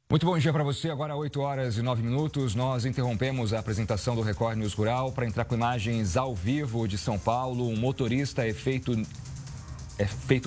Muito bom dia para você. Agora 8 horas e 9 minutos. Nós interrompemos a apresentação do Record News Rural para entrar com imagens ao vivo de São Paulo. Um motorista é feito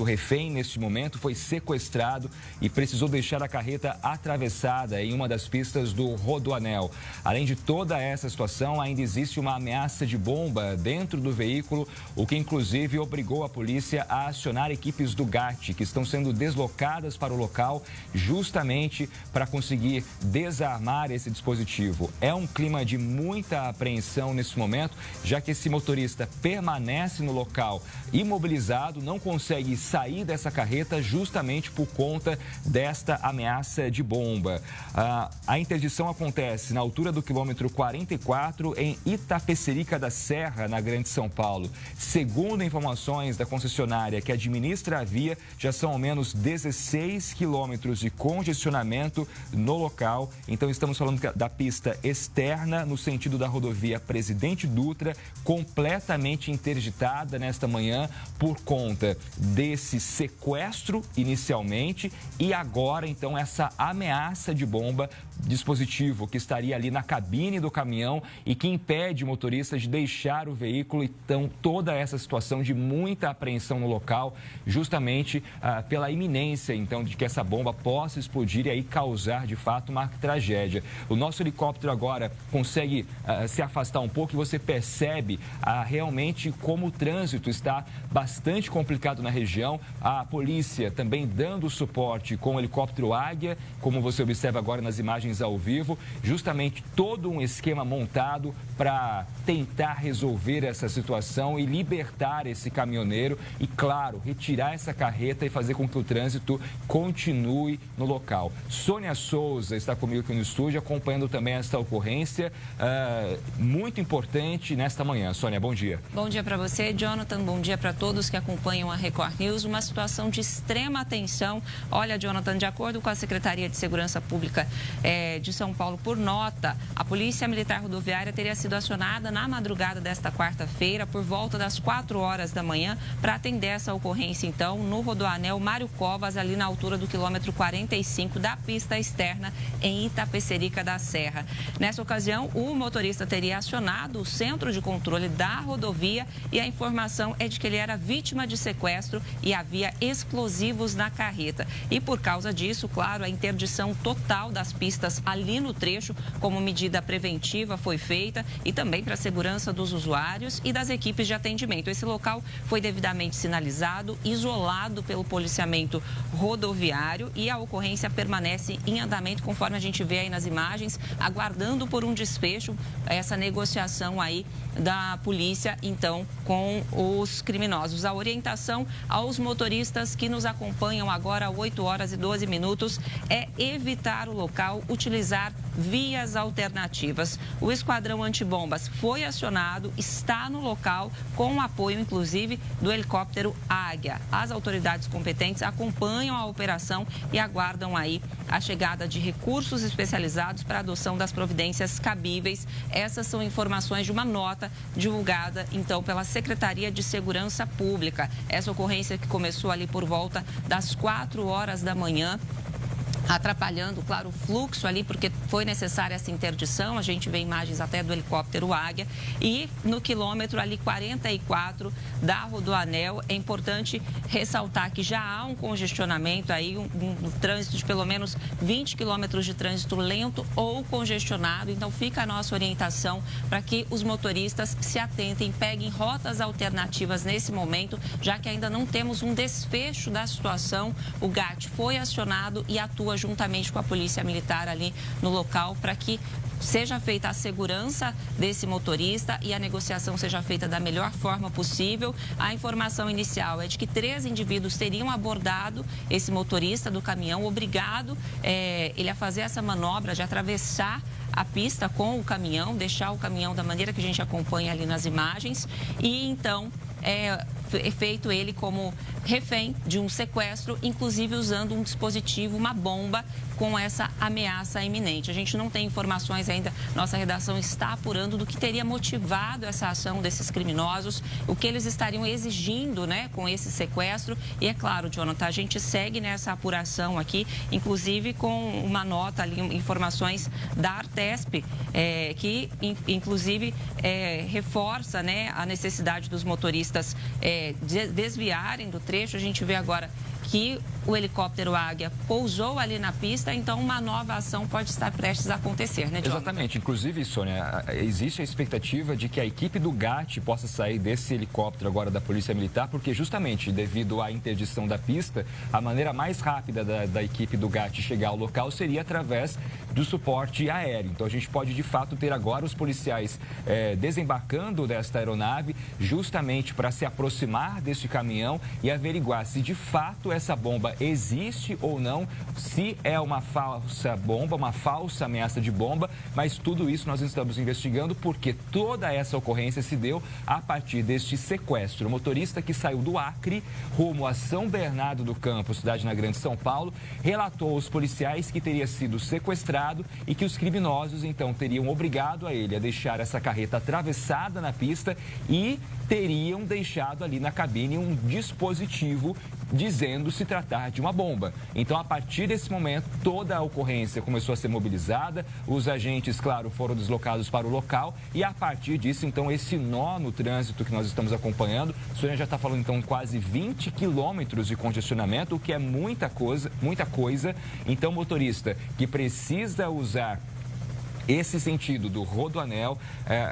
refém neste momento, foi sequestrado e precisou deixar a carreta atravessada em uma das pistas do Rodoanel. Além de toda essa situação, ainda existe uma ameaça de bomba dentro do veículo, o que inclusive obrigou a polícia a acionar equipes do GAT, que estão sendo deslocadas para o local justamente para conseguir desarmar esse dispositivo. É um clima de muita apreensão nesse momento, já que esse motorista permanece no local imobilizado, não consegue sair dessa carreta justamente por conta desta ameaça de bomba. A interdição acontece na altura do quilômetro 44 em Itapecerica da Serra, na Grande São Paulo. Segundo informações da concessionária que administra a via, já são ao menos 16 quilômetros de congestionamento no local. Então estamos falando da pista externa no sentido da rodovia Presidente Dutra, completamente interditada nesta manhã por conta desse sequestro inicialmente e agora então essa ameaça de bomba, dispositivo que estaria ali na cabine do caminhão e que impede o motorista de deixar o veículo. Então toda essa situação de muita apreensão no local, justamente pela iminência então de que essa bomba possa explodir e aí causar de fato uma tragédia. O nosso helicóptero agora consegue se afastar um pouco e você percebe realmente como o trânsito está bastante complicado na região. A polícia também dando suporte com o helicóptero Águia, como você observa agora nas imagens ao vivo, justamente todo um esquema montado para tentar resolver essa situação e libertar esse caminhoneiro e, claro, retirar essa carreta e fazer com que o trânsito continue no local. Sônia Souza está comigo aqui no estúdio, acompanhando também esta ocorrência muito importante nesta manhã. Sônia, bom dia. Bom dia para você, Jonathan. Bom dia para todos que acompanham a Record News. Uma situação de extrema atenção. Olha, Jonathan, de acordo com a Secretaria de Segurança Pública de São Paulo, por nota, a Polícia Militar Rodoviária teria sido acionada na madrugada desta quarta-feira, por volta das 4 horas da manhã, para atender essa ocorrência, então, no Rodoanel Mário Covas, ali na altura do quilômetro 45 da pista externa, em Itapecerica da Serra. Nessa ocasião, o motorista teria acionado o centro de controle da rodovia e a informação é de que ele era vítima de sequestro e havia explosivos na carreta. E por causa disso, claro, a interdição total das pistas ali no trecho, como medida preventiva, foi feita e também para a segurança dos usuários e das equipes de atendimento. Esse local foi devidamente sinalizado, isolado pelo policiamento rodoviário e a ocorrência permanece em andamento, conforme a gente vê aí nas imagens, aguardando por um desfecho, essa negociação aí da polícia, então, com os criminosos. A orientação aos motoristas que nos acompanham agora, 8 horas e 12 minutos, é evitar o local, utilizar vias alternativas. O esquadrão antibombas foi acionado, está no local, com o apoio, inclusive, do helicóptero Águia. As autoridades competentes acompanham a operação e aguardam aí a chegada de recursos especializados para a adoção das providências cabíveis. Essas são informações de uma nota divulgada, então, pela Secretaria de Segurança Pública. Essa ocorrência que começou ali por volta das 4 horas da manhã, atrapalhando, claro, o fluxo ali, porque foi necessária essa interdição. A gente vê imagens até do helicóptero Águia. E no quilômetro ali 44 da Rodoanel, é importante ressaltar que já há um congestionamento aí, um trânsito de pelo menos 20 quilômetros de trânsito lento ou congestionado. Então fica a nossa orientação para que os motoristas se atentem, peguem rotas alternativas nesse momento, já que ainda não temos um desfecho da situação. O GAT foi acionado e atua juntamente com a Polícia Militar ali no local para que seja feita a segurança desse motorista e a negociação seja feita da melhor forma possível. A informação inicial é de que 3 indivíduos teriam abordado esse motorista do caminhão, obrigado ele a fazer essa manobra de atravessar a pista com o caminhão, deixar o caminhão da maneira que a gente acompanha ali nas imagens e então feito ele como refém de um sequestro, inclusive usando um dispositivo, uma bomba com essa ameaça iminente. A gente não tem informações ainda, nossa redação está apurando do que teria motivado essa ação desses criminosos, o que eles estariam exigindo, né, com esse sequestro. E é claro, Jonathan, a gente segue nessa apuração aqui, inclusive com uma nota ali, informações da Artesp, que inclusive reforça, né, a necessidade dos motoristas desviarem do trecho. A gente vê agora que o helicóptero Águia pousou ali na pista, então uma nova ação pode estar prestes a acontecer, né, John? Exatamente. Inclusive, Sônia, existe a expectativa de que a equipe do GAT possa sair desse helicóptero agora da Polícia Militar, porque justamente devido à interdição da pista, a maneira mais rápida da equipe do GAT chegar ao local seria através do suporte aéreo. Então, a gente pode, de fato, ter agora os policiais desembarcando desta aeronave justamente para se aproximar deste caminhão e averiguar se, de fato, essa bomba existe ou não, se é uma falsa bomba, uma falsa ameaça de bomba, mas tudo isso nós estamos investigando porque toda essa ocorrência se deu a partir deste sequestro. O motorista que saiu do Acre rumo a São Bernardo do Campo, cidade na Grande São Paulo, relatou aos policiais que teria sido sequestrado e que os criminosos então teriam obrigado a ele a deixar essa carreta atravessada na pista e teriam deixado ali na cabine um dispositivo dizendo se tratar de uma bomba. Então, a partir desse momento, toda a ocorrência começou a ser mobilizada, os agentes, claro, foram deslocados para o local e a partir disso, então, esse nó no trânsito que nós estamos acompanhando, a Sônia já está falando, então, quase 20 quilômetros de congestionamento, o que é muita coisa. Então, motorista que precisa usar esse sentido do Rodoanel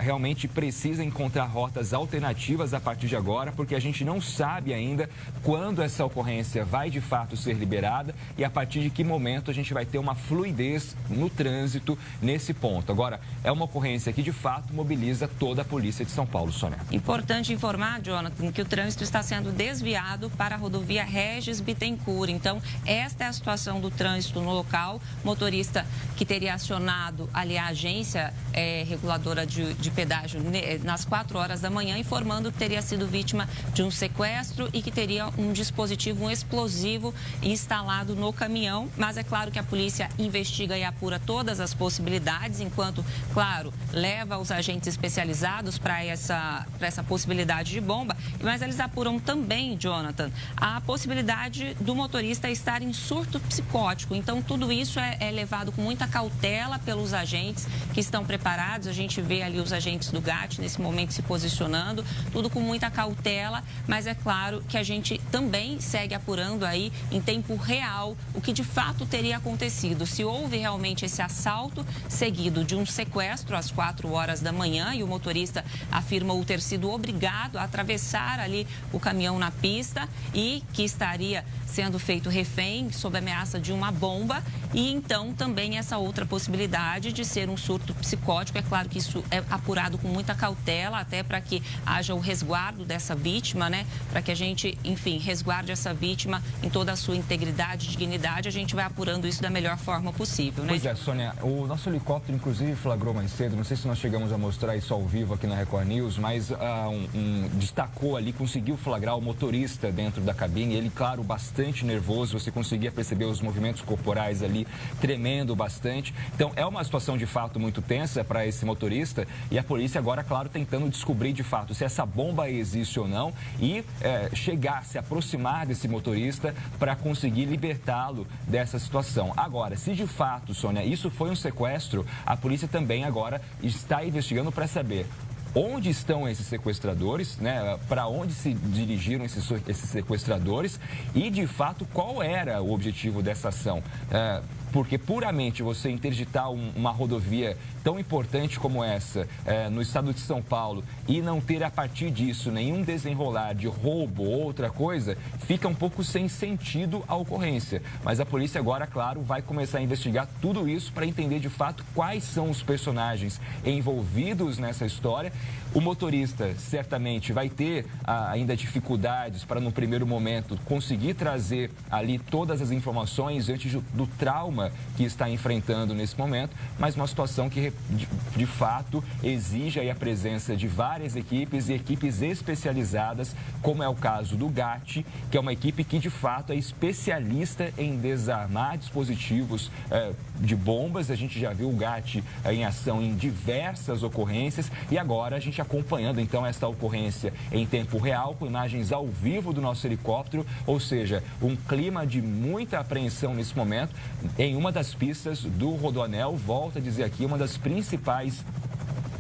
realmente precisa encontrar rotas alternativas a partir de agora, porque a gente não sabe ainda quando essa ocorrência vai de fato ser liberada e a partir de que momento a gente vai ter uma fluidez no trânsito nesse ponto. Agora, é uma ocorrência que de fato mobiliza toda a Polícia de São Paulo, Sônia. Importante informar, Jonathan, que o trânsito está sendo desviado para a rodovia Regis Bittencourt. Então, esta é a situação do trânsito no local. Motorista que teria acionado, aliás, agência reguladora de pedágio nas 4 horas da manhã, informando que teria sido vítima de um sequestro e que teria um dispositivo, um explosivo instalado no caminhão. Mas é claro que a polícia investiga e apura todas as possibilidades, enquanto, claro, leva os agentes especializados para essa possibilidade de bomba. Mas eles apuram também, Jonathan, a possibilidade do motorista estar em surto psicótico. Então, tudo isso é levado com muita cautela pelos agentes que estão preparados. A gente vê ali os agentes do GAT nesse momento se posicionando, tudo com muita cautela, mas é claro que a gente também segue apurando aí em tempo real o que de fato teria acontecido. Se houve realmente esse assalto seguido de um sequestro às 4 horas da manhã e o motorista afirma ter sido obrigado a atravessar ali o caminhão na pista e que estaria sendo feito refém sob ameaça de uma bomba, e então também essa outra possibilidade de ser um surto psicótico. É claro que isso é apurado com muita cautela, até para que haja o resguardo dessa vítima, né? Para que a gente, enfim, resguarde essa vítima em toda a sua integridade e dignidade. A gente vai apurando isso da melhor forma possível, né? Pois é, Sônia, o nosso helicóptero, inclusive, flagrou mais cedo, não sei se nós chegamos a mostrar isso ao vivo aqui na Record News, mas destacou ali, conseguiu flagrar o motorista dentro da cabine. Ele, claro, bastante nervoso, você conseguia perceber os movimentos corporais ali tremendo bastante. Então, é uma situação de fato muito tensa para esse motorista e a polícia agora, claro, tentando descobrir de fato se essa bomba existe ou não e se aproximar desse motorista para conseguir libertá-lo dessa situação. Agora, se de fato, Sônia, isso foi um sequestro, a polícia também agora está investigando para saber onde estão esses sequestradores, né? Para onde se dirigiram esses sequestradores e, de fato, qual era o objetivo dessa ação. Porque puramente você interditar uma rodovia tão importante como essa no estado de São Paulo e não ter a partir disso nenhum desenrolar de roubo ou outra coisa, fica um pouco sem sentido a ocorrência. Mas a polícia agora, claro, vai começar a investigar tudo isso para entender de fato quais são os personagens envolvidos nessa história. O motorista certamente vai ter ainda dificuldades para, no primeiro momento, conseguir trazer ali todas as informações antes do trauma problema que está enfrentando nesse momento, mas uma situação que, de fato, exige aí a presença de várias equipes e equipes especializadas, como é o caso do GAT, que é uma equipe que, de fato, é especialista em desarmar dispositivos de bombas. A gente já viu o GAT em ação em diversas ocorrências e agora a gente acompanhando, então, esta ocorrência em tempo real, com imagens ao vivo do nosso helicóptero, ou seja, um clima de muita apreensão nesse momento em uma das pistas do Rodoanel. Volto a dizer aqui, uma das principais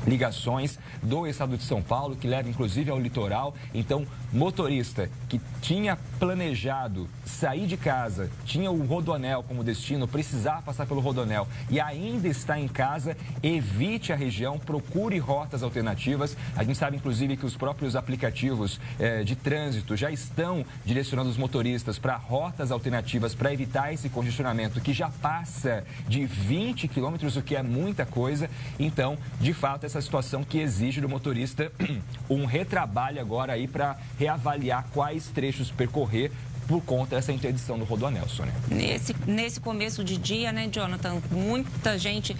ligações do estado de São Paulo, que leva inclusive ao litoral. Então, motorista que tinha planejado sair de casa, tinha o Rodoanel como destino, precisar passar pelo Rodoanel e ainda está em casa, evite a região, procure rotas alternativas. A gente sabe inclusive que os próprios aplicativos de trânsito já estão direcionando os motoristas para rotas alternativas para evitar esse congestionamento que já passa de 20 quilômetros, o que é muita coisa. Então, de fato, essa situação que exige do motorista um retrabalho agora aí para reavaliar quais trechos percorrer por conta dessa interdição do Rodoanel, Sônia. Nesse começo de dia, né, Jonathan, muita gente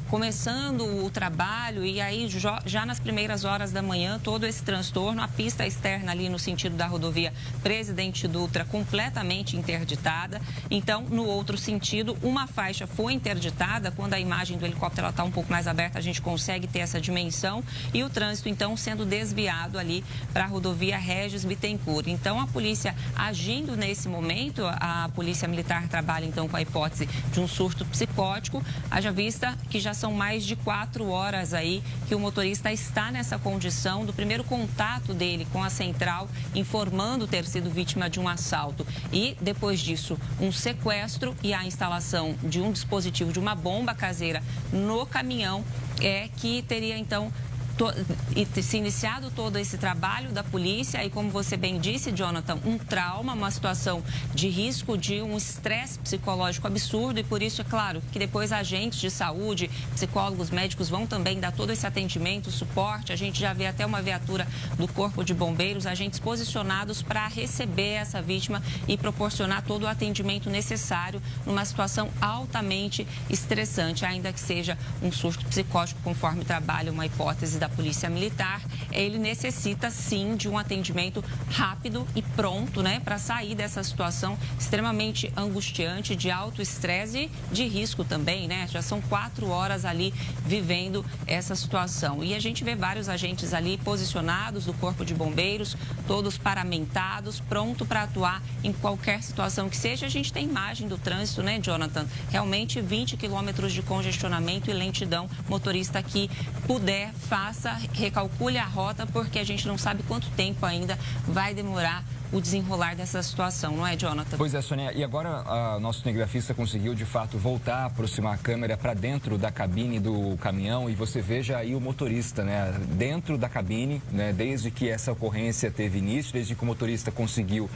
começando o trabalho e aí já nas primeiras horas da manhã, todo esse transtorno, a pista externa ali no sentido da rodovia Presidente Dutra completamente interditada. Então, no outro sentido, uma faixa foi interditada. Quando a imagem do helicóptero está um pouco mais aberta, a gente consegue ter essa dimensão e o trânsito, então, sendo desviado ali para a rodovia Regis Bittencourt. Então, a polícia agindo nesse momento, a Polícia Militar trabalha então com a hipótese de um surto psicótico, haja vista que já são mais de 4 horas aí que o motorista está nessa condição do primeiro contato dele com a central, informando ter sido vítima de um assalto e depois disso um sequestro e a instalação de um dispositivo de uma bomba caseira no caminhão que teria então se iniciado todo esse trabalho da polícia e, como você bem disse, Jonathan, um trauma, uma situação de risco de um estresse psicológico absurdo e por isso é claro que depois agentes de saúde, psicólogos, médicos vão também dar todo esse atendimento, suporte. A gente já vê até uma viatura do Corpo de Bombeiros, agentes posicionados para receber essa vítima e proporcionar todo o atendimento necessário numa situação altamente estressante, ainda que seja um surto psicótico, conforme trabalha uma hipótese da Polícia Militar. Ele necessita sim de um atendimento rápido e pronto, né, para sair dessa situação extremamente angustiante, de alto estresse e de risco também, né? Já são 4 horas ali vivendo essa situação. E a gente vê vários agentes ali posicionados do Corpo de Bombeiros, todos paramentados, pronto para atuar em qualquer situação que seja. A gente tem imagem do trânsito, né, Jonathan? Realmente 20 quilômetros de congestionamento e lentidão. Motorista que puder, faça, recalcule a rota, porque a gente não sabe quanto tempo ainda vai demorar o desenrolar dessa situação, não é, Jonathan? Pois é, Sônia. E agora, nosso cinegrafista conseguiu, de fato, voltar a aproximar a câmera para dentro da cabine do caminhão e você veja aí o motorista, né, dentro da cabine, né, desde que essa ocorrência teve início, desde que o motorista conseguiu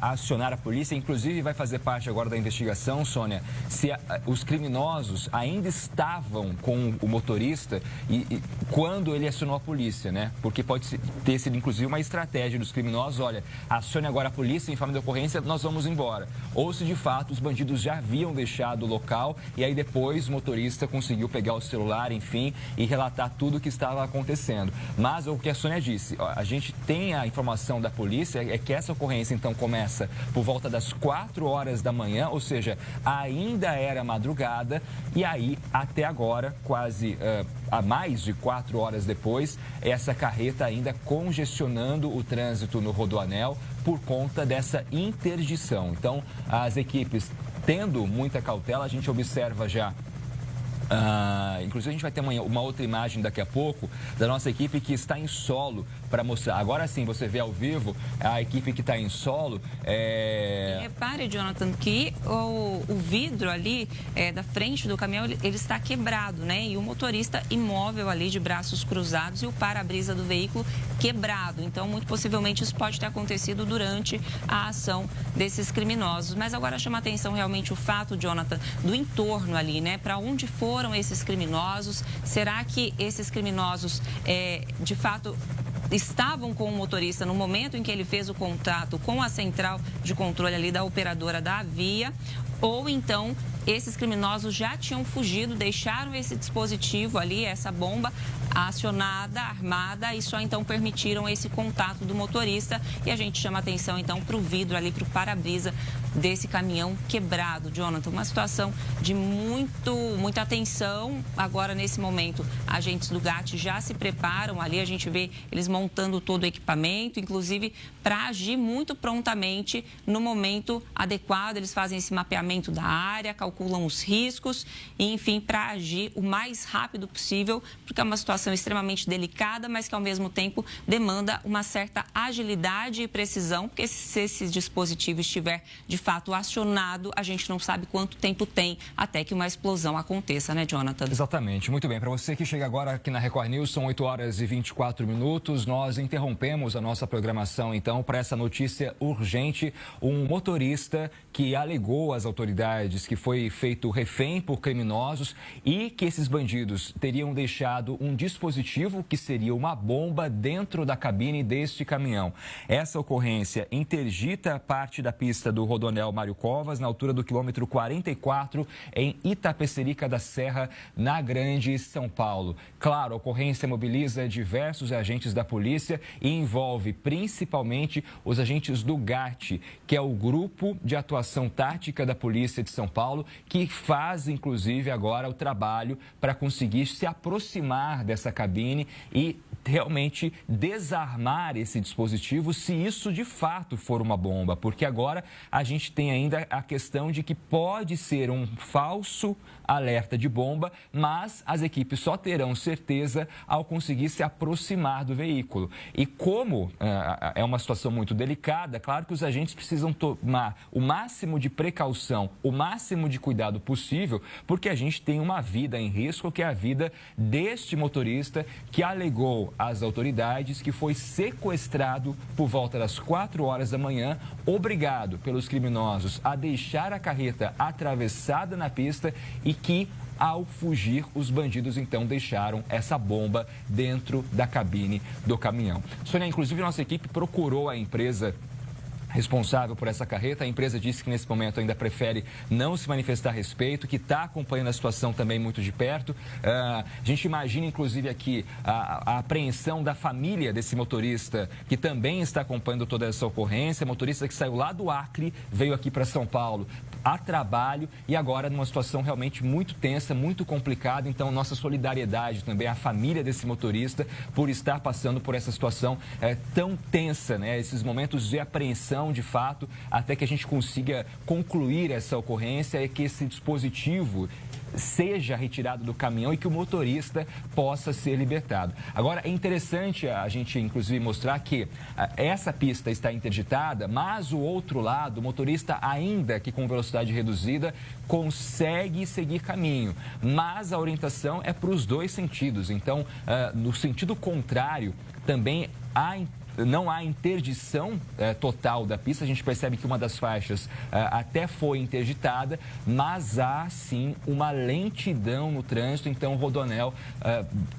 acionar a polícia. Inclusive, vai fazer parte agora da investigação, Sônia, se os criminosos ainda estavam com o motorista e quando ele acionou a polícia, né? Porque pode ter sido, inclusive, uma estratégia dos criminosos, olha, acione agora a polícia, informe da ocorrência, nós vamos embora. Ou se de fato os bandidos já haviam deixado o local e aí depois o motorista conseguiu pegar o celular, enfim, e relatar tudo o que estava acontecendo. Mas o que a Sônia disse, a gente tem a informação da polícia, é que essa ocorrência então começa por volta das 4 horas da manhã, ou seja, ainda era madrugada e aí até agora, quase a mais de 4 horas depois, essa carreta ainda congestionando o trânsito no Rodoanel por conta dessa interdição. Então, as equipes tendo muita cautela, a gente observa já. Inclusive, a gente vai ter uma outra imagem daqui a pouco da nossa equipe que está em solo para mostrar. Agora sim, você vê ao vivo a equipe que está em solo. E repare, Jonathan, que o vidro ali da frente do caminhão, ele está quebrado, né? E o motorista imóvel ali de braços cruzados e o para-brisa do veículo quebrado. Então, muito possivelmente, isso pode ter acontecido durante a ação desses criminosos. Mas agora chama a atenção realmente o fato, Jonathan, do entorno ali, né? Para onde foram esses criminosos? Será que esses criminosos, de fato, estavam com o motorista no momento em que ele fez o contato com a central de controle ali da operadora da via? Ou então esses criminosos já tinham fugido, deixaram esse dispositivo ali, essa bomba acionada, armada, e só então permitiram esse contato do motorista. E a gente chama atenção então para o vidro ali, para o para-brisa desse caminhão quebrado, Jonathan. Uma situação de muita atenção. Agora, nesse momento, agentes do GAT já se preparam ali, a gente vê eles montando todo o equipamento, inclusive para agir muito prontamente no momento adequado. Eles fazem esse mapeamento da área, calculam os riscos e, enfim, para agir o mais rápido possível, porque é uma situação extremamente delicada, mas que ao mesmo tempo demanda uma certa agilidade e precisão, porque se esse dispositivo estiver de fato acionado, a gente não sabe quanto tempo tem até que uma explosão aconteça, né, Jonathan? Exatamente. Muito bem. Para você que chega agora aqui na Record News, são 8 horas e 24 minutos. Nós interrompemos a nossa programação, então, para essa notícia urgente. Um motorista que alegou às autoridades que foi feito refém por criminosos e que esses bandidos teriam deixado um dispositivo que seria uma bomba dentro da cabine deste caminhão. Essa ocorrência interdita parte da pista do Rodoanel Mário Covas, na altura do quilômetro 44, em Itapecerica da Serra, na Grande São Paulo. Claro, a ocorrência mobiliza diversos agentes da polícia e envolve principalmente os agentes do GAT, que é o Grupo de Atuação Tática da Polícia de São Paulo, que faz, inclusive, agora o trabalho para conseguir se aproximar dessa cabine e realmente desarmar esse dispositivo, se isso de fato for uma bomba, porque agora a gente tem ainda a questão de que pode ser um falso alerta de bomba, mas as equipes só terão certeza ao conseguir se aproximar do veículo. E como é uma situação muito delicada, claro que os agentes precisam tomar o máximo de precaução, o máximo de cuidado possível, porque a gente tem uma vida em risco, que é a vida deste motorista que alegou às autoridades que foi sequestrado por volta das 4 horas da manhã, obrigado pelos criminosos a deixar a carreta atravessada na pista e que, ao fugir, os bandidos então deixaram essa bomba dentro da cabine do caminhão. Sônia, inclusive, nossa equipe procurou a empresa responsável por essa carreta. A empresa disse que nesse momento ainda prefere não se manifestar a respeito, que está acompanhando a situação também muito de perto. A gente imagina, inclusive, aqui a apreensão da família desse motorista, que também está acompanhando toda essa ocorrência. Motorista que saiu lá do Acre, veio aqui para São Paulo a trabalho e agora numa situação realmente muito tensa, muito complicada. Então, nossa solidariedade também à família desse motorista por estar passando por essa situação tão tensa, né? Esses momentos de apreensão, de fato, até que a gente consiga concluir essa ocorrência e que esse dispositivo seja retirado do caminhão e que o motorista possa ser libertado. Agora, é interessante a gente, inclusive, mostrar que essa pista está interditada, mas o outro lado, o motorista, ainda que com velocidade reduzida, consegue seguir caminho. Mas a orientação é para os dois sentidos. Então, no sentido contrário, também não há interdição total da pista. A gente percebe que uma das faixas até foi interditada, mas há sim uma lentidão no trânsito. Então, o Rodoanel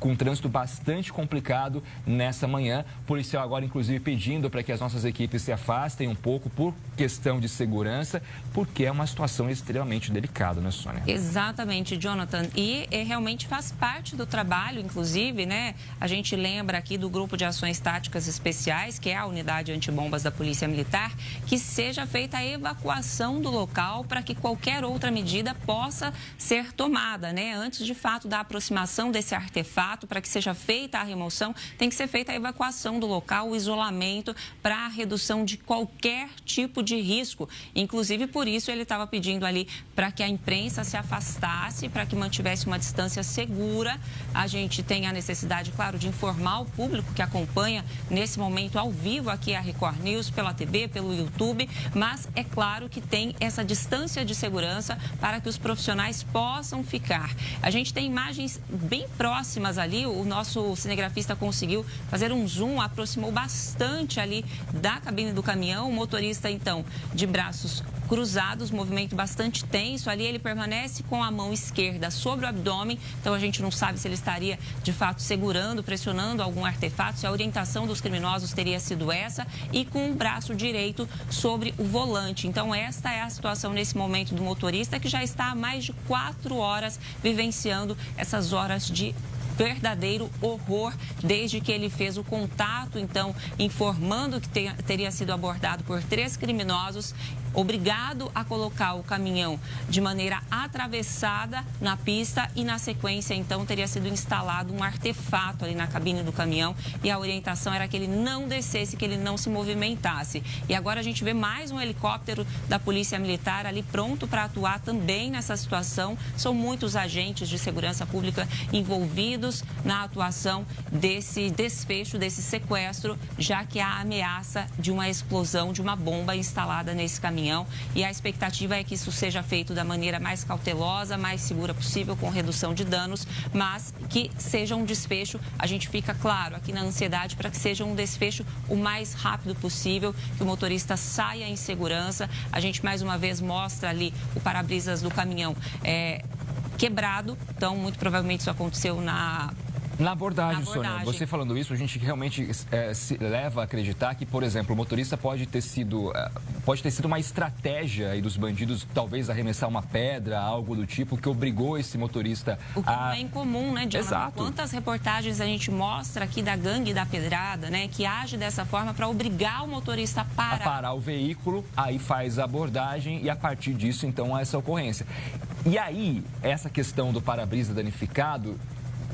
com um trânsito bastante complicado nessa manhã. O policial agora, inclusive, pedindo para que as nossas equipes se afastem um pouco por questão de segurança, porque é uma situação extremamente delicada, né, Sônia? Exatamente, Jonathan. E realmente faz parte do trabalho, inclusive, né? A gente lembra aqui do Grupo de Ações Táticas Especiais, que é a unidade antibombas da Polícia Militar, que seja feita a evacuação do local para que qualquer outra medida possa ser tomada, né? Antes, de fato, da aproximação desse artefato, para que seja feita a remoção, tem que ser feita a evacuação do local, o isolamento, para a redução de qualquer tipo de risco. Inclusive, por isso, ele estava pedindo ali para que a imprensa se afastasse, para que mantivesse uma distância segura. A gente tem a necessidade, claro, de informar o público que acompanha nesse momento ao vivo aqui a Record News, pela TV, pelo YouTube, mas é claro que tem essa distância de segurança para que os profissionais possam ficar. A gente tem imagens bem próximas ali, o nosso cinegrafista conseguiu fazer um zoom, aproximou bastante ali da cabine do caminhão, o motorista então de braços cruzados, movimento bastante tenso. Ali ele permanece com a mão esquerda sobre o abdômen, então a gente não sabe se ele estaria de fato segurando, pressionando algum artefato, se a orientação dos criminosos teria sido essa, e com o braço direito sobre o volante. Então esta é a situação nesse momento do motorista, que já está há mais de 4 horas vivenciando essas horas de verdadeiro horror, desde que ele fez o contato, então, informando que teria sido abordado por 3 criminosos, obrigado a colocar o caminhão de maneira atravessada na pista e, na sequência, então, teria sido instalado um artefato ali na cabine do caminhão e a orientação era que ele não descesse, que ele não se movimentasse. E agora a gente vê mais um helicóptero da Polícia Militar ali pronto para atuar também nessa situação. São muitos agentes de segurança pública envolvidos na atuação desse desfecho, desse sequestro, já que há ameaça de uma explosão de uma bomba instalada nesse caminhão. E a expectativa é que isso seja feito da maneira mais cautelosa, mais segura possível, com redução de danos, mas que seja um desfecho, a gente fica, claro, aqui na ansiedade, para que seja um desfecho o mais rápido possível, que o motorista saia em segurança. A gente, mais uma vez, mostra ali o para-brisas do caminhão quebrado, então muito provavelmente isso aconteceu na abordagem, Sônia. Você falando isso, a gente realmente se leva a acreditar que, por exemplo, o motorista pode ter sido uma estratégia aí dos bandidos, talvez arremessar uma pedra, algo do tipo, que obrigou esse motorista a... O que não é incomum, né, Jonathan? Exato. Quantas reportagens a gente mostra aqui da gangue da pedrada, né, que age dessa forma para obrigar o motorista a parar o veículo, aí faz a abordagem e, a partir disso, então, essa ocorrência. E aí, essa questão do para-brisa danificado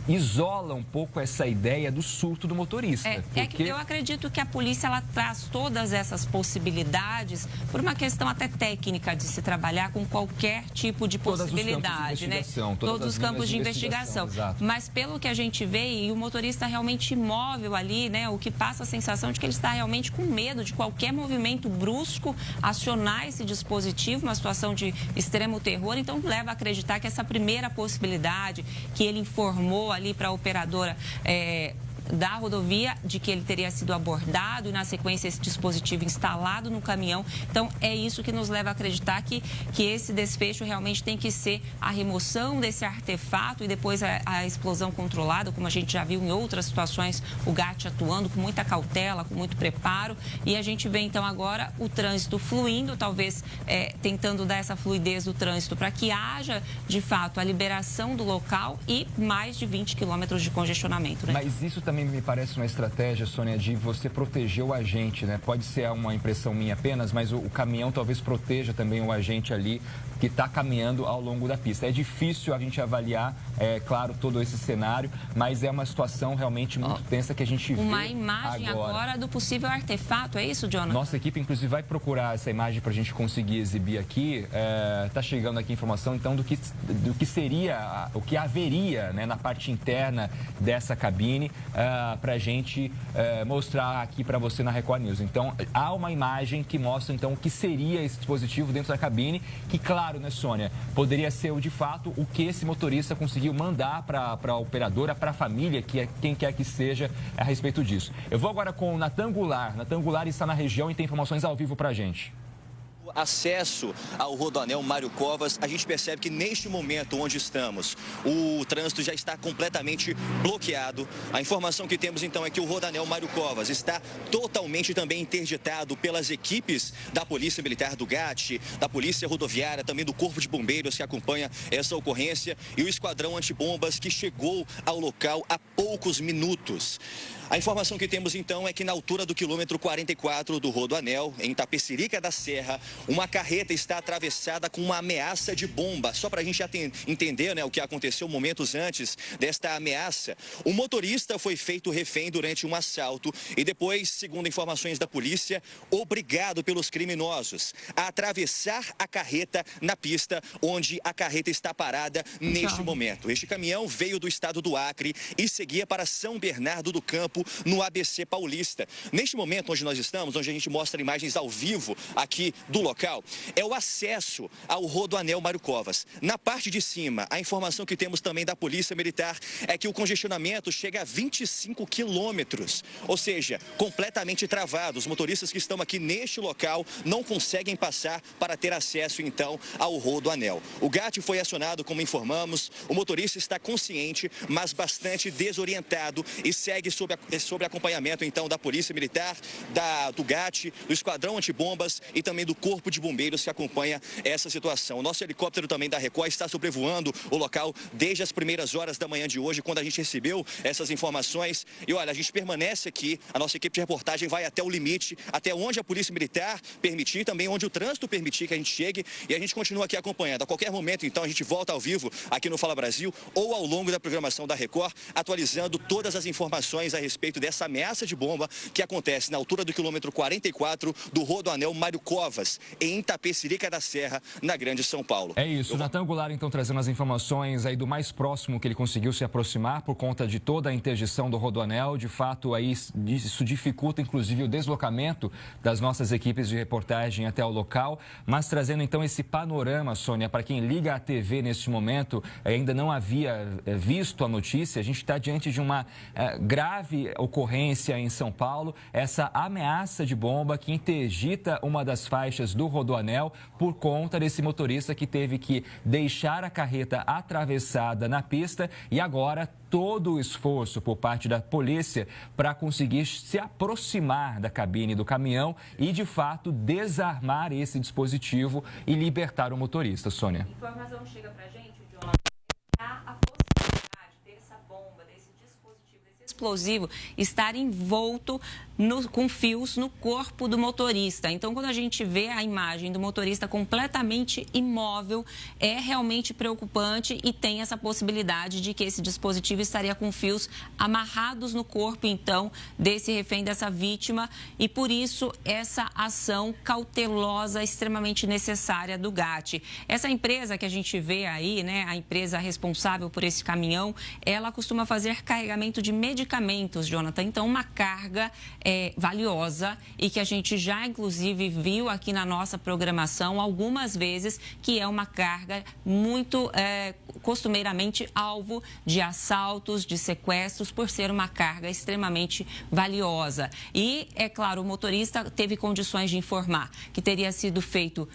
isola um pouco essa ideia do surto do motorista. É que eu acredito que a polícia ela traz todas essas possibilidades por uma questão até técnica de se trabalhar com qualquer tipo de possibilidade, né? Todos os campos de investigação. Mas pelo que a gente vê, e o motorista realmente imóvel ali, né? O que passa a sensação de que ele está realmente com medo de qualquer movimento brusco acionar esse dispositivo, uma situação de extremo terror. Então leva a acreditar que essa primeira possibilidade que ele informou ali para a operadora da rodovia de que ele teria sido abordado e, na sequência, esse dispositivo instalado no caminhão. Então, é isso que nos leva a acreditar que esse desfecho realmente tem que ser a remoção desse artefato e depois a explosão controlada, como a gente já viu em outras situações, o GAT atuando com muita cautela, com muito preparo. E a gente vê, então, agora o trânsito fluindo, talvez tentando dar essa fluidez do trânsito para que haja, de fato, a liberação do local e mais de 20 quilômetros de congestionamento, né? Mas isso também me parece uma estratégia, Sônia, de você proteger o agente, né? Pode ser uma impressão minha apenas, mas o caminhão talvez proteja também o agente ali que está caminhando ao longo da pista. É difícil a gente avaliar, claro, todo esse cenário, mas é uma situação realmente muito tensa que a gente vê uma imagem agora do possível artefato, é isso, Jonathan? Nossa equipe, inclusive, vai procurar essa imagem para a gente conseguir exibir aqui. Está chegando aqui informação, então, do que seria, o que haveria, né, na parte interna dessa cabine, para a gente mostrar aqui para você na Record News. Então, há uma imagem que mostra, então, o que seria esse dispositivo dentro da cabine, que, claro, né, Sônia, poderia ser, de fato, o que esse motorista conseguiu mandar para a operadora, para a família, quem quer que seja, a respeito disso. Eu vou agora com o Natan Goulart. Natan Goulart está na região e tem informações ao vivo para a gente. Acesso ao Rodoanel Mário Covas, a gente percebe que neste momento onde estamos, o trânsito já está completamente bloqueado. A informação que temos então é que o Rodoanel Mário Covas está totalmente também interditado pelas equipes da Polícia Militar do GAT, da Polícia Rodoviária, também do Corpo de Bombeiros que acompanha essa ocorrência e o Esquadrão Antibombas que chegou ao local há poucos minutos. A informação que temos, então, é que na altura do quilômetro 44 do Rodoanel, em Itapecerica da Serra, uma carreta está atravessada com uma ameaça de bomba. Só para a gente entender, né, o que aconteceu momentos antes desta ameaça, o motorista foi feito refém durante um assalto e depois, segundo informações da polícia, obrigado pelos criminosos a atravessar a carreta na pista onde a carreta está parada neste momento. Este caminhão veio do estado do Acre e seguia para São Bernardo do Campo, corpo no ABC Paulista. Neste momento onde nós estamos, onde a gente mostra imagens ao vivo aqui do local, é o acesso ao Rodoanel Mário Covas. Na parte de cima, a informação que temos também da Polícia Militar é que o congestionamento chega a 25 quilômetros, ou seja, completamente travado. Os motoristas que estão aqui neste local não conseguem passar para ter acesso, então, ao Rodoanel. O GAT foi acionado, como informamos, o motorista está consciente, mas bastante desorientado e segue sob acompanhamento, então, da Polícia Militar, do GAT, do Esquadrão Antibombas e também do Corpo de Bombeiros que acompanha essa situação. O nosso helicóptero também da Record está sobrevoando o local desde as primeiras horas da manhã de hoje, quando a gente recebeu essas informações. E olha, a gente permanece aqui, a nossa equipe de reportagem vai até o limite, até onde a Polícia Militar permitir, também onde o trânsito permitir que a gente chegue, e a gente continua aqui acompanhando. A qualquer momento, então, a gente volta ao vivo aqui no Fala Brasil ou ao longo da programação da Record, atualizando todas as informações a respeito dessa ameaça de bomba que acontece na altura do quilômetro 44 do Rodoanel Mário Covas, em Itapecerica da Serra, na Grande São Paulo. É isso, Natan Goulart, então, trazendo as informações aí do mais próximo que ele conseguiu se aproximar por conta de toda a interdição do Rodoanel. De fato, aí isso dificulta, inclusive, o deslocamento das nossas equipes de reportagem até o local, mas trazendo, então, esse panorama, Sônia, para quem liga a TV neste momento, ainda não havia visto a notícia, a gente está diante de uma grave ocorrência em São Paulo, essa ameaça de bomba que interdita uma das faixas do Rodoanel por conta desse motorista que teve que deixar a carreta atravessada na pista e agora todo o esforço por parte da polícia para conseguir se aproximar da cabine do caminhão e, de fato, desarmar esse dispositivo e libertar o motorista. Sônia. A informação chega para a gente, Jonathan, a possibilidade dessa bomba, desse dispositivo, desse explosivo estar envolto com fios no corpo do motorista. Então, quando a gente vê a imagem do motorista completamente imóvel, é realmente preocupante e tem essa possibilidade de que esse dispositivo estaria com fios amarrados no corpo, então, desse refém, dessa vítima. E, por isso, essa ação cautelosa extremamente necessária do GAT. Essa empresa que a gente vê aí, né, a empresa responsável por esse caminhão, ela costuma fazer carregamento de medicamentos, Jonathan. Então, uma carga valiosa e que a gente já, inclusive, viu aqui na nossa programação algumas vezes, que é uma carga muito costumeiramente alvo de assaltos, de sequestros, por ser uma carga extremamente valiosa. E, é claro, o motorista teve condições de informar que teria sido feito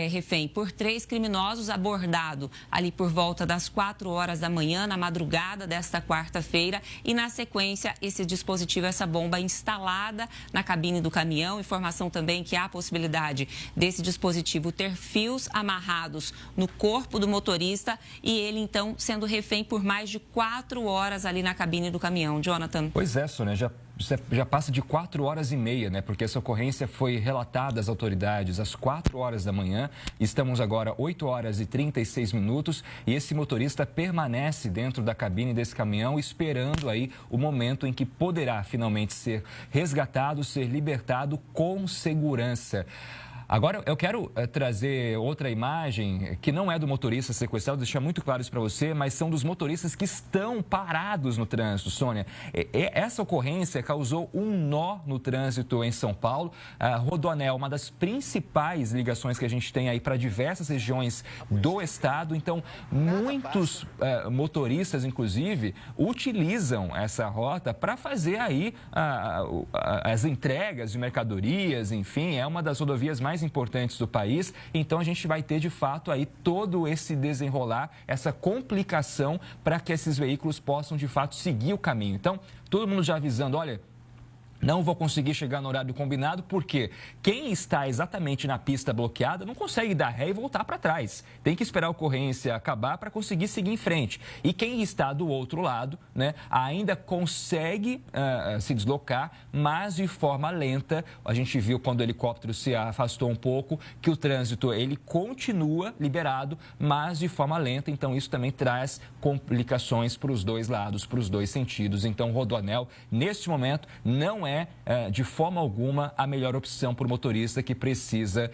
refém por 3 criminosos, abordado ali por volta das 4 horas da manhã, na madrugada desta quarta-feira, e, na sequência, esse dispositivo, essa bomba instalada na cabine do caminhão. Informação também que há a possibilidade desse dispositivo ter fios amarrados no corpo do motorista e ele, então, sendo refém por mais de 4 horas ali na cabine do caminhão. Jonathan. Pois é, Sônia, já passa de 4 horas e meia, né? Porque essa ocorrência foi relatada às autoridades às 4 horas da manhã. Estamos agora 8 horas e 36 minutos e esse motorista permanece dentro da cabine desse caminhão esperando aí o momento em que poderá finalmente ser resgatado, ser libertado com segurança. Agora, eu quero trazer outra imagem que não é do motorista sequestrado, deixar muito claro isso para você, mas são dos motoristas que estão parados no trânsito, Sônia. Essa ocorrência causou um nó no trânsito em São Paulo. Rodoanel, uma das principais ligações que a gente tem aí para diversas regiões do estado. Então, muitos motoristas, inclusive, utilizam essa rota para fazer aí as entregas de mercadorias, enfim, é uma das rodovias mais importantes do país, então a gente vai ter de fato aí todo esse desenrolar, essa complicação para que esses veículos possam de fato seguir o caminho. Então, todo mundo já avisando, olha, não vou conseguir chegar no horário combinado, porque quem está exatamente na pista bloqueada não consegue dar ré e voltar para trás. Tem que esperar a ocorrência acabar para conseguir seguir em frente. E quem está do outro lado, né, ainda consegue se deslocar, mas de forma lenta. A gente viu quando o helicóptero se afastou um pouco, que o trânsito ele continua liberado, mas de forma lenta. Então, isso também traz complicações para os dois lados, para os dois sentidos. Então, o Rodoanel, neste momento, não é é, de forma alguma, a melhor opção para o motorista que precisa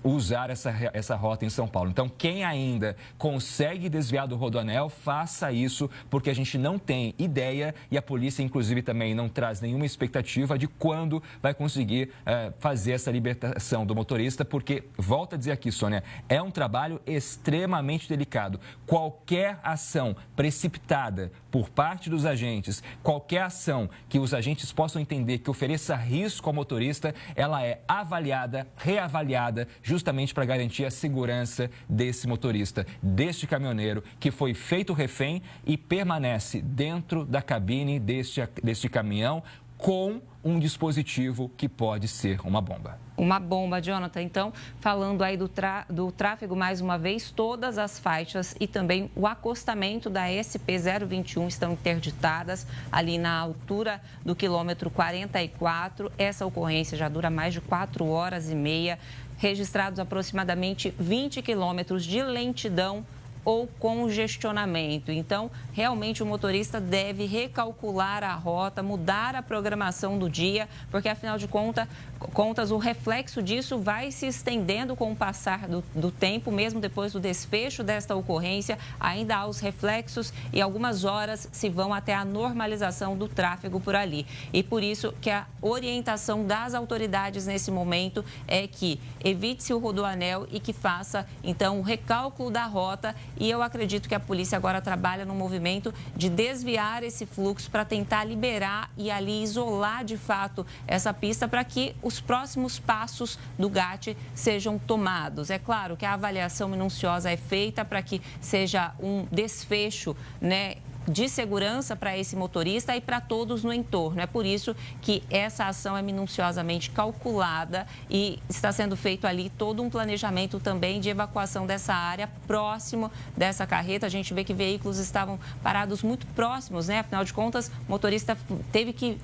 usar essa rota em São Paulo. Então, quem ainda consegue desviar do Rodoanel, faça isso, porque a gente não tem ideia e a polícia, inclusive, também não traz nenhuma expectativa de quando vai conseguir fazer essa libertação do motorista, porque, volto a dizer aqui, Sônia, é um trabalho extremamente delicado. Qualquer ação precipitada por parte dos agentes, qualquer ação que os agentes possam entender que ofereça risco ao motorista, ela é avaliada, reavaliada, justamente para garantir a segurança desse motorista, deste caminhoneiro que foi feito refém e permanece dentro da cabine deste caminhão com um dispositivo que pode ser uma bomba. Uma bomba, Jonathan. Então, falando aí do tráfego, mais uma vez, todas as faixas e também o acostamento da SP-021 estão interditadas ali na altura do quilômetro 44. Essa ocorrência já dura mais de 4 horas e meia, registrados aproximadamente 20 quilômetros de lentidão ou congestionamento. Então, realmente o motorista deve recalcular a rota, mudar a programação do dia, porque afinal de contas o reflexo disso vai se estendendo com o passar do tempo, mesmo depois do desfecho desta ocorrência, ainda há os reflexos e algumas horas se vão até a normalização do tráfego por ali. E por isso que a orientação das autoridades nesse momento é que evite-se o Rodoanel e que faça, então, o recálculo da rota. E eu acredito que a polícia agora trabalha no movimento de desviar esse fluxo para tentar liberar e ali isolar de fato essa pista para que os próximos passos do GAT sejam tomados. É claro que a avaliação minuciosa é feita para que seja um desfecho, né, de segurança para esse motorista e para todos no entorno. É por isso que essa ação é minuciosamente calculada e está sendo feito ali todo um planejamento também de evacuação dessa área próximo dessa carreta. A gente vê que veículos estavam parados muito próximos, né? Afinal de contas, o motorista teve que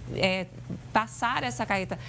passar essa carreta,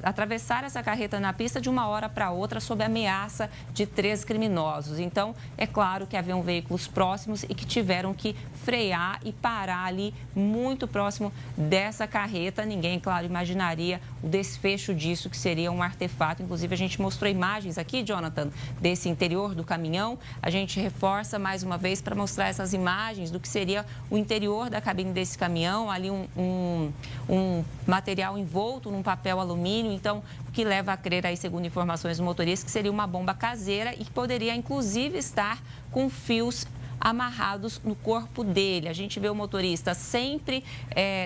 atravessar essa carreta na pista de uma hora para outra sob ameaça de 3 criminosos. Então, é claro que haviam veículos próximos e que tiveram que frear e parar ali muito próximo dessa carreta. Ninguém, claro, imaginaria o desfecho disso, que seria um artefato. Inclusive, a gente mostrou imagens aqui, Jonathan, desse interior do caminhão. A gente reforça mais uma vez para mostrar essas imagens do que seria o interior da cabine desse caminhão. Ali um material envolto num papel alumínio, então, que leva a crer aí, segundo informações do motorista, que seria uma bomba caseira e que poderia, inclusive, estar com fios amarrados no corpo dele. A gente vê o motorista sempre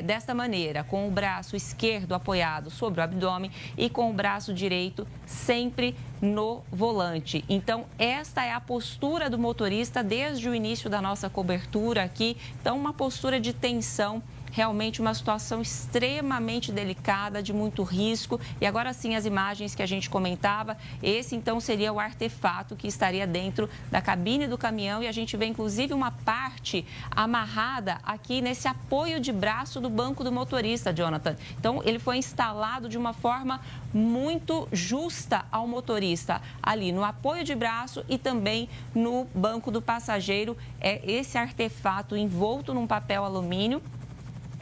desta maneira, com o braço esquerdo apoiado sobre o abdômen e com o braço direito sempre no volante. Então, esta é a postura do motorista desde o início da nossa cobertura aqui. Então, uma postura de tensão. Realmente uma situação extremamente delicada, de muito risco. E agora sim, as imagens que a gente comentava, esse então seria o artefato que estaria dentro da cabine do caminhão. E a gente vê inclusive uma parte amarrada aqui nesse apoio de braço do banco do motorista, Jonathan. Então, ele foi instalado de uma forma muito justa ao motorista, ali no apoio de braço e também no banco do passageiro. É esse artefato envolto num papel alumínio.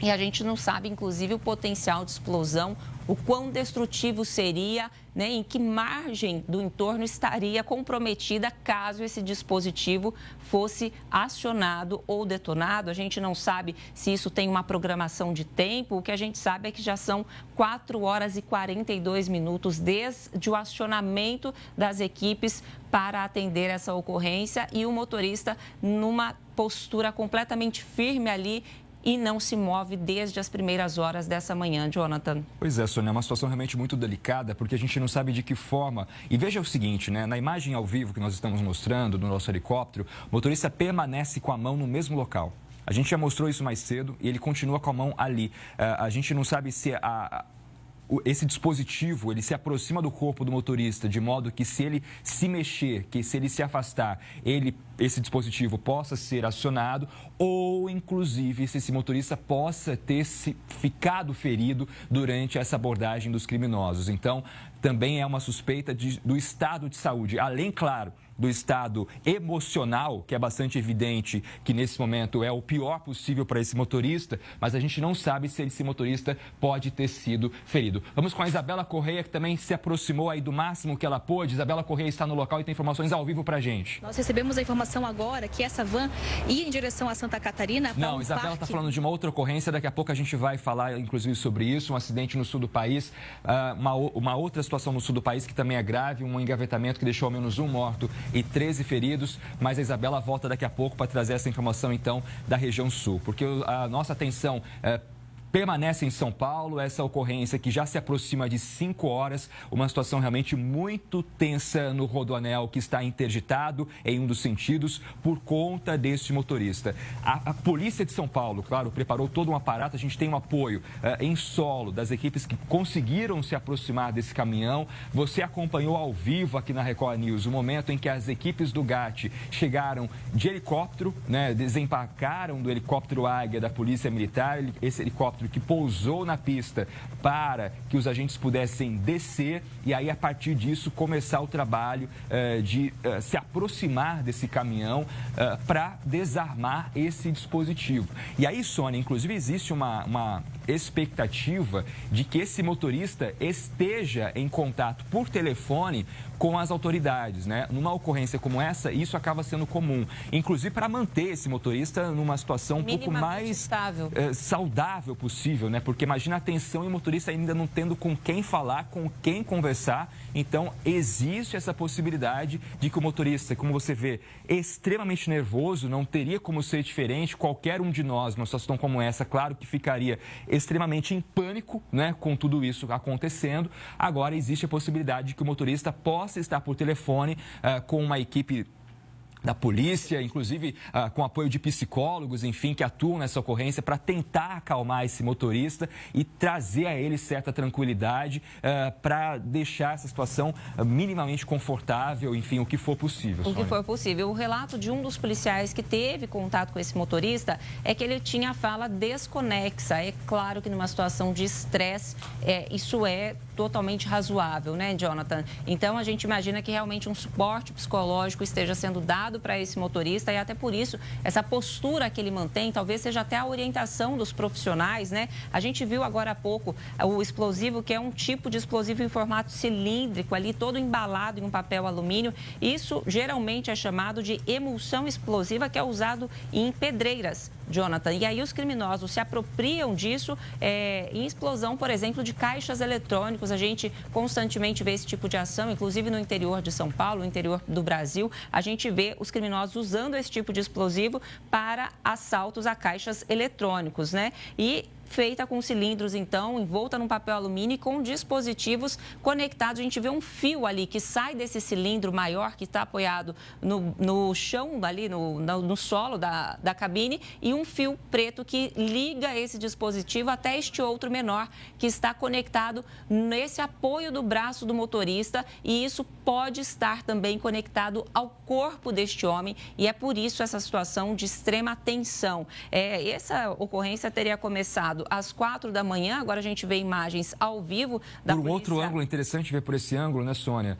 E a gente não sabe, inclusive, o potencial de explosão, o quão destrutivo seria, né, em que margem do entorno estaria comprometida caso esse dispositivo fosse acionado ou detonado. A gente não sabe se isso tem uma programação de tempo. O que a gente sabe é que já são 4 horas e 42 minutos desde o acionamento das equipes para atender essa ocorrência e o motorista numa postura completamente firme ali e não se move desde as primeiras horas dessa manhã, Jonathan. Pois é, Sônia, é uma situação realmente muito delicada, porque a gente não sabe de que forma. E veja o seguinte, né? Na imagem ao vivo que nós estamos mostrando do nosso helicóptero, o motorista permanece com a mão no mesmo local. A gente já mostrou isso mais cedo e ele continua com a mão ali. A gente não sabe se esse dispositivo, ele se aproxima do corpo do motorista, de modo que se ele se mexer, que se ele se afastar, esse dispositivo possa ser acionado ou, inclusive, se esse motorista possa ter ficado ferido durante essa abordagem dos criminosos. Então, também é uma suspeita do estado de saúde, além, claro, do estado emocional, que é bastante evidente que nesse momento é o pior possível para esse motorista, mas a gente não sabe se esse motorista pode ter sido ferido. Vamos com a Isabela Correia, que também se aproximou aí do máximo que ela pôde. Isabela Correia está no local e tem informações ao vivo para a gente. Nós recebemos a informação agora que essa van ia em direção a Santa Catarina. Não, Isabela está falando de uma outra ocorrência, daqui a pouco a gente vai falar inclusive sobre isso, um acidente no sul do país, uma outra situação no sul do país que também é grave, um engavetamento que deixou ao menos um morto e 13 feridos, mas a Isabela volta daqui a pouco para trazer essa informação então da região sul, porque a nossa atenção permanece em São Paulo, essa ocorrência que já se aproxima de 5 horas, uma situação realmente muito tensa no Rodoanel que está interditado em um dos sentidos por conta deste motorista. A Polícia de São Paulo, claro, preparou todo um aparato, a gente tem um apoio em solo das equipes que conseguiram se aproximar desse caminhão. Você acompanhou ao vivo aqui na Record News o momento em que as equipes do GAT chegaram de helicóptero, né, desembarcaram do helicóptero Águia da Polícia Militar, esse helicóptero que pousou na pista para que os agentes pudessem descer e aí, a partir disso, começar o trabalho de se aproximar desse caminhão para desarmar esse dispositivo. E aí, Sônia, inclusive existe uma expectativa de que esse motorista esteja em contato por telefone com as autoridades, né? Numa ocorrência como essa, isso acaba sendo comum, inclusive para manter esse motorista numa situação um pouco mais saudável possível, né? Porque imagina a tensão e o motorista ainda não tendo com quem falar, com quem conversar. Então, existe essa possibilidade de que o motorista, como você vê, extremamente nervoso, não teria como ser diferente. Qualquer um de nós, numa situação como essa, claro que ficaria extremamente em pânico, né, com tudo isso acontecendo. Agora, existe a possibilidade de que o motorista possa estar por telefone com uma equipe da polícia, inclusive com apoio de psicólogos, enfim, que atuam nessa ocorrência para tentar acalmar esse motorista e trazer a ele certa tranquilidade para deixar essa situação minimamente confortável, enfim, o que for possível. O que for possível. O relato de um dos policiais que teve contato com esse motorista é que ele tinha a fala desconexa. É claro que numa situação de estresse, isso é totalmente razoável, né, Jonathan? Então, a gente imagina que realmente um suporte psicológico esteja sendo dado para esse motorista e até por isso, essa postura que ele mantém, talvez seja até a orientação dos profissionais, né? A gente viu agora há pouco o explosivo, que é um tipo de explosivo em formato cilíndrico, ali todo embalado em um papel alumínio. Isso geralmente é chamado de emulsão explosiva, que é usado em pedreiras, Jonathan. E aí os criminosos se apropriam disso em explosão, por exemplo, de caixas eletrônicos. A gente constantemente vê esse tipo de ação, inclusive no interior de São Paulo, no interior do Brasil. A gente vê os criminosos usando esse tipo de explosivo para assaltos a caixas eletrônicos, né? E feita com cilindros, então, envolta num papel alumínio e com dispositivos conectados. A gente vê um fio ali que sai desse cilindro maior que está apoiado no chão, ali no solo da cabine, e um fio preto que liga esse dispositivo até este outro menor que está conectado nesse apoio do braço do motorista, e isso pode estar também conectado ao corpo deste homem, e é por isso essa situação de extrema tensão. Essa ocorrência teria começado às 4 da manhã, agora a gente vê imagens ao vivo da polícia. Por um outro ângulo, interessante ver por esse ângulo, né, Sônia?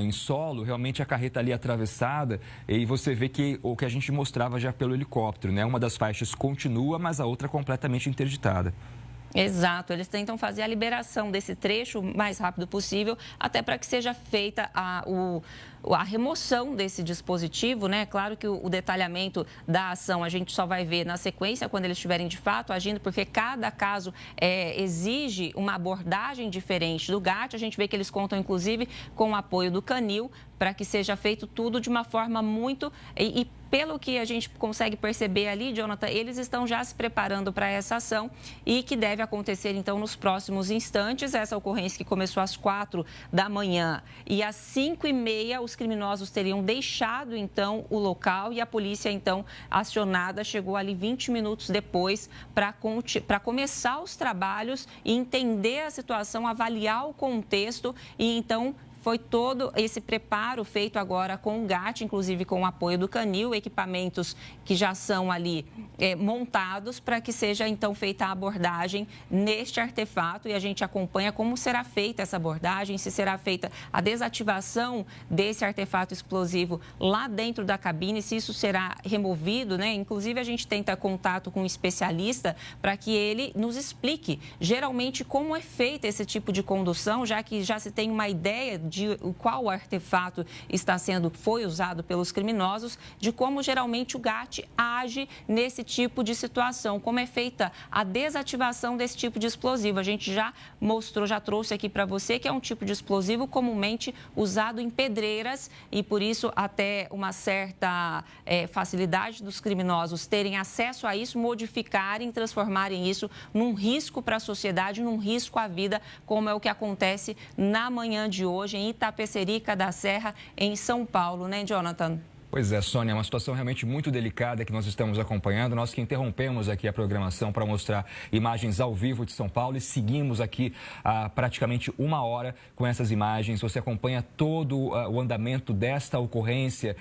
Em solo, realmente a carreta ali atravessada, e você vê que o que a gente mostrava já pelo helicóptero, né? Uma das faixas continua, mas a outra completamente interditada. Exato, eles tentam fazer a liberação desse trecho o mais rápido possível, até para que seja feita a remoção desse dispositivo, né? Claro que o detalhamento da ação a gente só vai ver na sequência, quando eles estiverem de fato agindo, porque cada caso exige uma abordagem diferente do GAT. A gente vê que eles contam, inclusive, com o apoio do Canil, para que seja feito tudo de uma forma muito... E pelo que a gente consegue perceber ali, Jonathan, eles estão já se preparando para essa ação e que deve acontecer, então, nos próximos instantes. Essa ocorrência que começou às 4 da manhã e às 5h30, os criminosos teriam deixado, então, o local e a polícia, então, acionada, chegou ali 20 minutos depois para começar os trabalhos e entender a situação, avaliar o contexto e, então, foi todo esse preparo feito agora com o GAT, inclusive com o apoio do Canil, equipamentos que já são ali montados para que seja então feita a abordagem neste artefato, e a gente acompanha como será feita essa abordagem, se será feita a desativação desse artefato explosivo lá dentro da cabine, se isso será removido, né? Inclusive a gente tenta contato com um especialista para que ele nos explique geralmente como é feito esse tipo de condução, já que já se tem uma ideia de qual artefato foi usado pelos criminosos, de como geralmente o GAT age nesse tipo de situação, como é feita a desativação desse tipo de explosivo. A gente já mostrou, já trouxe aqui para você que é um tipo de explosivo comumente usado em pedreiras e por isso até uma certa facilidade dos criminosos terem acesso a isso, modificarem, transformarem isso num risco para a sociedade, num risco à vida, como é o que acontece na manhã de hoje em Itapecerica da Serra, em São Paulo, né, Jonathan? Pois é, Sônia, é uma situação realmente muito delicada que nós estamos acompanhando. Nós que interrompemos aqui a programação para mostrar imagens ao vivo de São Paulo e seguimos aqui há praticamente 1 hora com essas imagens. Você acompanha todo o andamento desta ocorrência,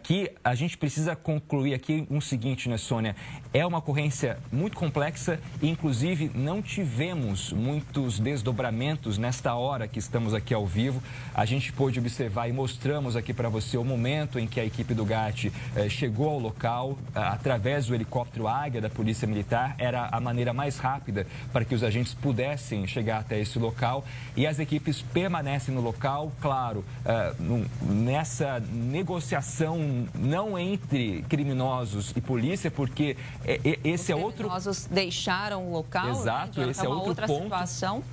que a gente precisa concluir aqui o seguinte, né, Sônia? É uma ocorrência muito complexa e, inclusive, não tivemos muitos desdobramentos nesta hora que estamos aqui ao vivo. A gente pôde observar e mostramos aqui para você o momento em que a equipe do GAT chegou ao local através do helicóptero Águia da Polícia Militar. Era a maneira mais rápida para que os agentes pudessem chegar até esse local e as equipes permanecem no local, claro, nessa negociação não entre criminosos e polícia, porque esse é outro... Os criminosos deixaram o local, exato, né? Esse é outro outra ponto. Situação.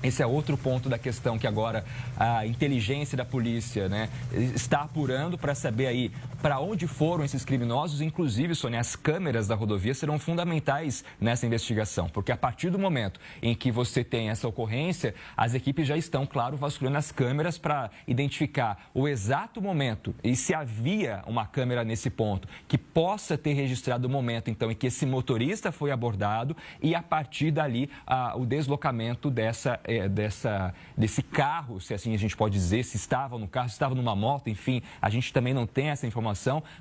Esse é outro ponto da questão que agora a inteligência da polícia, né, está apurando para saber aí para onde foram esses criminosos. Inclusive, Sônia, as câmeras da rodovia serão fundamentais nessa investigação, porque a partir do momento em que você tem essa ocorrência, as equipes já estão, claro, vasculhando as câmeras para identificar o exato momento e se havia uma câmera nesse ponto que possa ter registrado o momento, então, em que esse motorista foi abordado e a partir dali o deslocamento desse carro, se assim a gente pode dizer, se estava no carro, se estava numa moto, enfim, a gente também não tem essa informação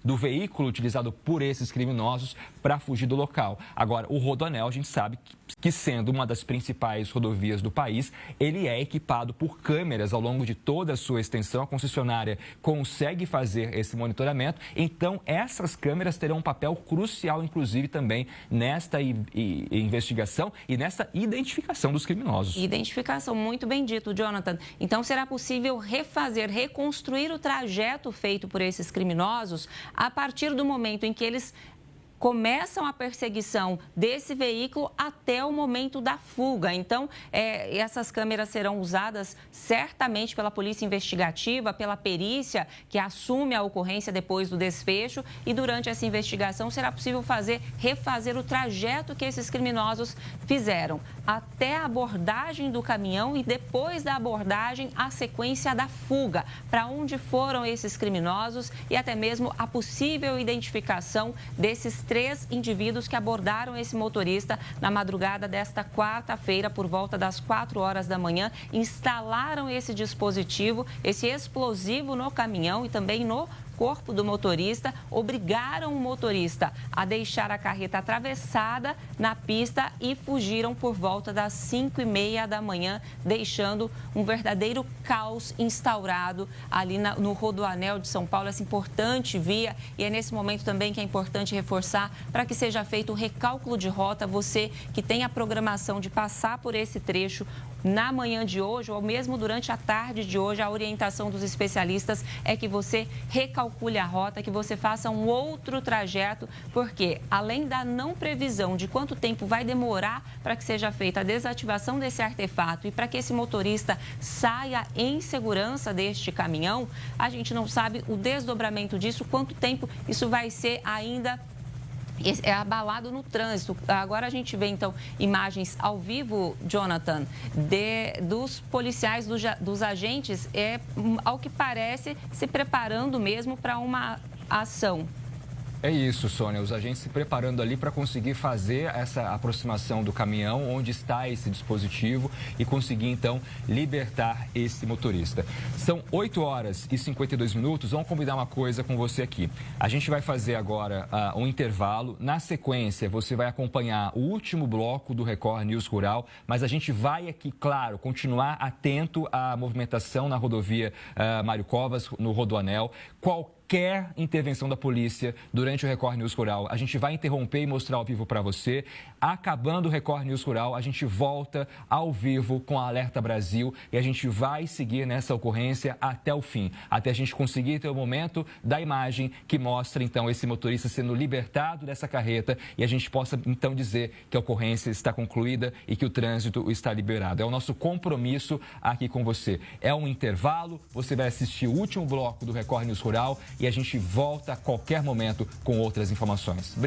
do veículo utilizado por esses criminosos para fugir do local. Agora, o Rodoanel, a gente sabe que sendo uma das principais rodovias do país, ele é equipado por câmeras ao longo de toda a sua extensão. A concessionária consegue fazer esse monitoramento, então essas câmeras terão um papel crucial, inclusive, também nesta investigação e nessa identificação dos criminosos. Identificação, muito bem dito, Jonathan. Então, será possível reconstruir o trajeto feito por esses criminosos a partir do momento em que eles começam a perseguição desse veículo até o momento da fuga. Então, essas câmeras serão usadas certamente pela Polícia Investigativa, pela perícia que assume a ocorrência depois do desfecho e durante essa investigação será possível refazer o trajeto que esses criminosos fizeram até a abordagem do caminhão e depois da abordagem a sequência da fuga, para onde foram esses criminosos e até mesmo a possível identificação desses 3 indivíduos que abordaram esse motorista na madrugada desta quarta-feira, por volta das 4 horas da manhã, instalaram esse dispositivo, esse explosivo no caminhão e também no corpo do motorista, obrigaram o motorista a deixar a carreta atravessada na pista e fugiram por volta das 5h30 da manhã, deixando um verdadeiro caos instaurado ali no Rodoanel de São Paulo, essa importante via. E é nesse momento também que é importante reforçar para que seja feito o recálculo de rota. Você que tem a programação de passar por esse trecho na manhã de hoje ou mesmo durante a tarde de hoje, a orientação dos especialistas é que você recalcule a rota, que você faça um outro trajeto, porque além da não previsão de quanto tempo vai demorar para que seja feita a desativação desse artefato e para que esse motorista saia em segurança deste caminhão, a gente não sabe o desdobramento disso, quanto tempo isso vai ser ainda abalado no trânsito. Agora a gente vê, então, imagens ao vivo, Jonathan, dos policiais, dos agentes, ao que parece, se preparando mesmo para uma ação. É isso, Sônia. Os agentes se preparando ali para conseguir fazer essa aproximação do caminhão, onde está esse dispositivo, e conseguir, então, libertar esse motorista. São 8 horas e 52 minutos. Vamos combinar uma coisa com você aqui. A gente vai fazer agora um intervalo. Na sequência, você vai acompanhar o último bloco do Record News Rural, mas a gente vai aqui, claro, continuar atento à movimentação na rodovia Mário Covas, no Rodoanel. Qualquer intervenção da polícia durante o Record News Rural, a gente vai interromper e mostrar ao vivo para você. Acabando o Record News Rural, a gente volta ao vivo com a Alerta Brasil e a gente vai seguir nessa ocorrência até o fim, até a gente conseguir ter o momento da imagem que mostra, então, esse motorista sendo libertado dessa carreta e a gente possa, então, dizer que a ocorrência está concluída e que o trânsito está liberado. É o nosso compromisso aqui com você. É um intervalo, você vai assistir o último bloco do Record News Rural e a gente volta a qualquer momento com outras informações.